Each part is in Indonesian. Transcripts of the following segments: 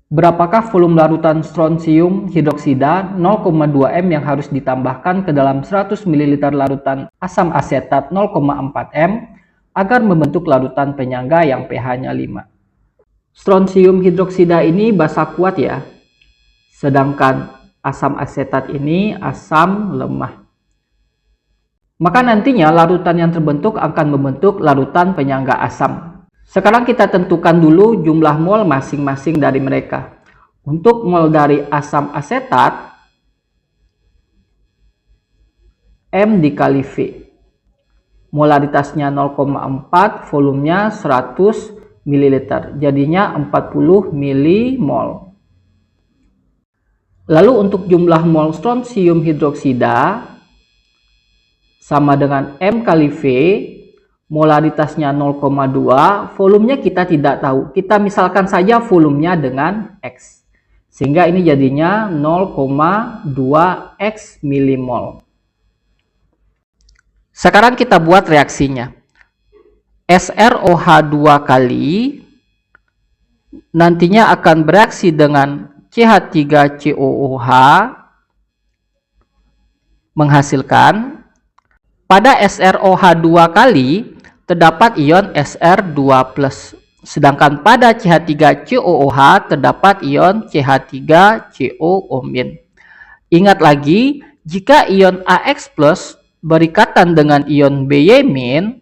Berapakah volume larutan strontium hidroksida 0,2 m yang harus ditambahkan ke dalam 100 ml larutan asam asetat 0,4 m agar membentuk larutan penyangga yang pH-nya 5? Strontium hidroksida ini basa kuat ya, sedangkan asam asetat ini asam lemah. Maka nantinya larutan yang terbentuk akan membentuk larutan penyangga asam. Sekarang kita tentukan dulu jumlah mol masing-masing dari mereka. Untuk mol dari asam asetat, M dikali V. Molaritasnya 0,4, volumenya 100 ml. Jadinya 40 milimol. Lalu untuk jumlah mol strontium hidroksida sama dengan M kali V. Molaritasnya 0,2, volumenya kita tidak tahu. Kita misalkan saja volumenya dengan X. Sehingga ini jadinya 0,2 X milimol. Sekarang kita buat reaksinya. SrOH 2 kali nantinya akan bereaksi dengan CH3COOH menghasilkan pada SrOH 2 kali terdapat ion Sr2+, sedangkan pada CH3COOH terdapat ion CH3COO-. Ingat lagi, jika ion AX+ berikatan dengan ion BY-,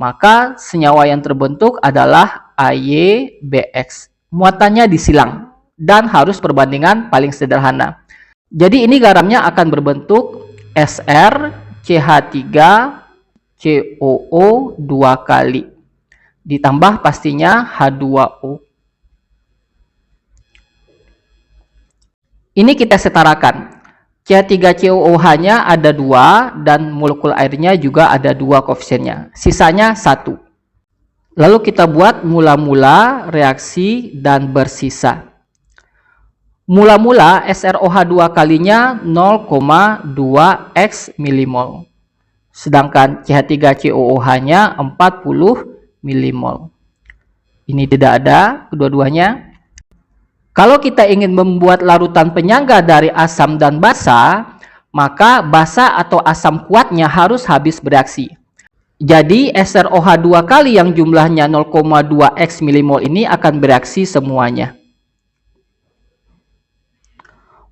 maka senyawa yang terbentuk adalah AyBX. Muatannya disilang dan harus perbandingan paling sederhana. Jadi ini garamnya akan berbentuk Sr CH3COO 2 kali ditambah pastinya H2O. Ini kita setarakan. CH3COOH-nya ada 2 dan molekul airnya juga ada 2 koefisiennya. Sisanya 1. Lalu kita buat mula-mula, reaksi, dan bersisa. Mula-mula SrOH 2 kalinya 0,2 X milimol. Sedangkan CH3COOH-nya 40 milimol. Ini tidak ada kedua-duanya. Kalau kita ingin membuat larutan penyangga dari asam dan basa, maka basa atau asam kuatnya harus habis bereaksi. Jadi SrOH 2 kali yang jumlahnya 0,2 X milimol ini akan bereaksi semuanya.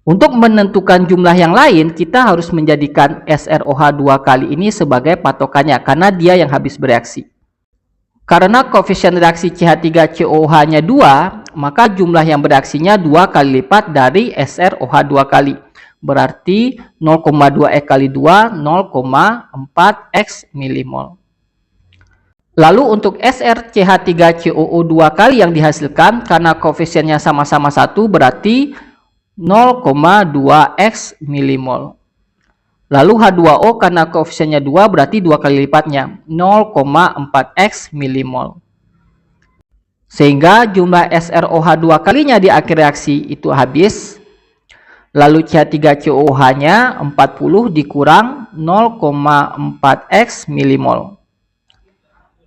Untuk menentukan jumlah yang lain, kita harus menjadikan SrOH 2 kali ini sebagai patokannya, karena dia yang habis bereaksi. Karena koefisien reaksi CH3COOH-nya 2, maka jumlah yang bereaksinya 2 kali lipat dari SrOH 2 kali. Berarti 0,2 X kali 2, 0,4 X milimol. Lalu untuk SrCH3COO 2 kali yang dihasilkan, karena koefisiennya sama-sama 1, berarti 0,2 X milimol. Lalu H2O karena koefisiennya 2 berarti 2 kali lipatnya, 0,4 X milimol. Sehingga jumlah SrOH 2 kalinya di akhir reaksi itu habis. Lalu CH3COOH-nya 40 dikurang 0,4 X milimol.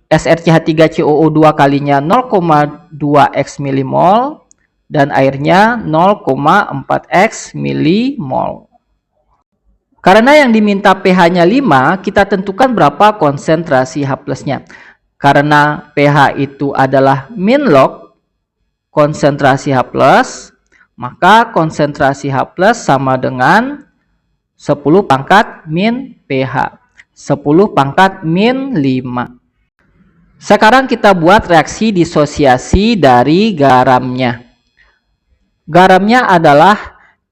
SrCH3COO 2 kalinya 0,2 X milimol. Dan airnya 0,4 X milimol. Karena yang diminta pH-nya 5, kita tentukan berapa konsentrasi H+-nya. Karena pH itu adalah min log konsentrasi H+, maka konsentrasi H+ sama dengan 10 pangkat min pH. 10 pangkat min 5. Sekarang kita buat reaksi disosiasi dari garamnya. Garamnya adalah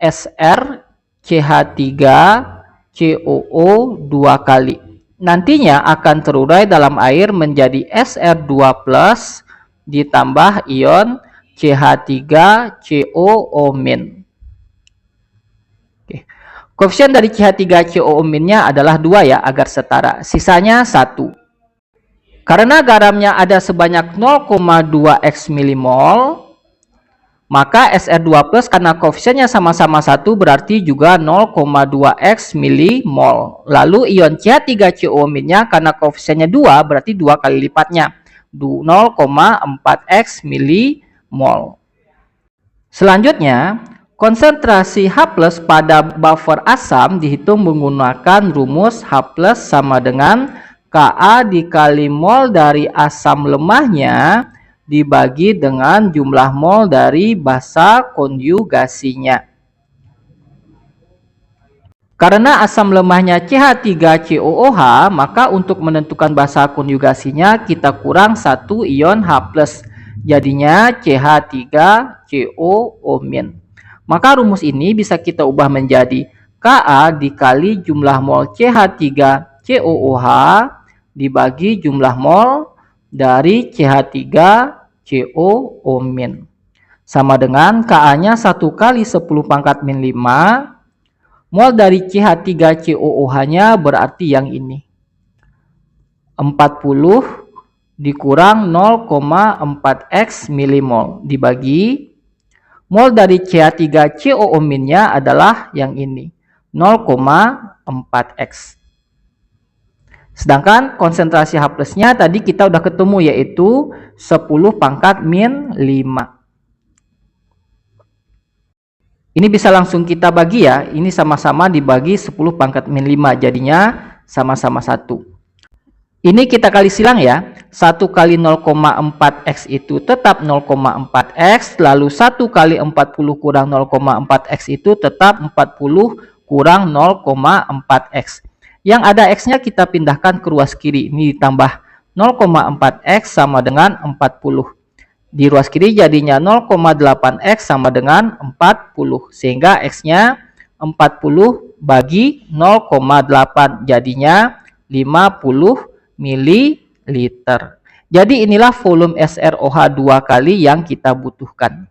SrCH3COO 2 kali. Nantinya akan terurai dalam air menjadi Sr2+ ditambah ion CH3COO-. Oke. Koefisien dari CH3COO-nya adalah 2 ya, agar setara. Sisanya 1. Karena garamnya ada sebanyak 0,2 X milimol, maka Sr2+ karena koefisiennya sama-sama 1 berarti juga 0,2 X milimol. Lalu ion CH3COO-nya karena koefisiennya 2 berarti 2 kali lipatnya, 0,4 X milimol. Selanjutnya, konsentrasi H+ pada buffer asam dihitung menggunakan rumus H+ sama dengan Ka dikali mol dari asam lemahnya dibagi dengan jumlah mol dari basa konjugasinya. Karena asam lemahnya CH3COOH, maka untuk menentukan basa konjugasinya kita kurang 1 ion H+. Jadinya CH3COO-. Maka rumus ini bisa kita ubah menjadi Ka dikali jumlah mol CH3COOH dibagi jumlah mol dari CH3COO-. Sama dengan Ka-nya 1 kali 10⁻⁵ mol dari CH3COOH-nya berarti yang ini. 40 dikurang 0,4x milimol dibagi mol dari CH3COO-nya adalah yang ini, 0,4x. Sedangkan konsentrasi H+-nya tadi kita udah ketemu, yaitu 10⁻⁵. Ini bisa langsung kita bagi ya, ini sama-sama dibagi 10⁻⁵, jadinya sama-sama 1. Ini kita kali silang ya, 1 kali 0,4x itu tetap 0,4x, lalu 1 kali 40 kurang 0,4x itu tetap 40 kurang 0,4x. Yang ada x-nya kita pindahkan ke ruas kiri, ini ditambah 0,4x sama dengan 40. Di ruas kiri jadinya 0,8x sama dengan 40, sehingga x-nya 40 bagi 0,8 jadinya 50 ml. Jadi inilah volume SrOH 2 kali yang kita butuhkan.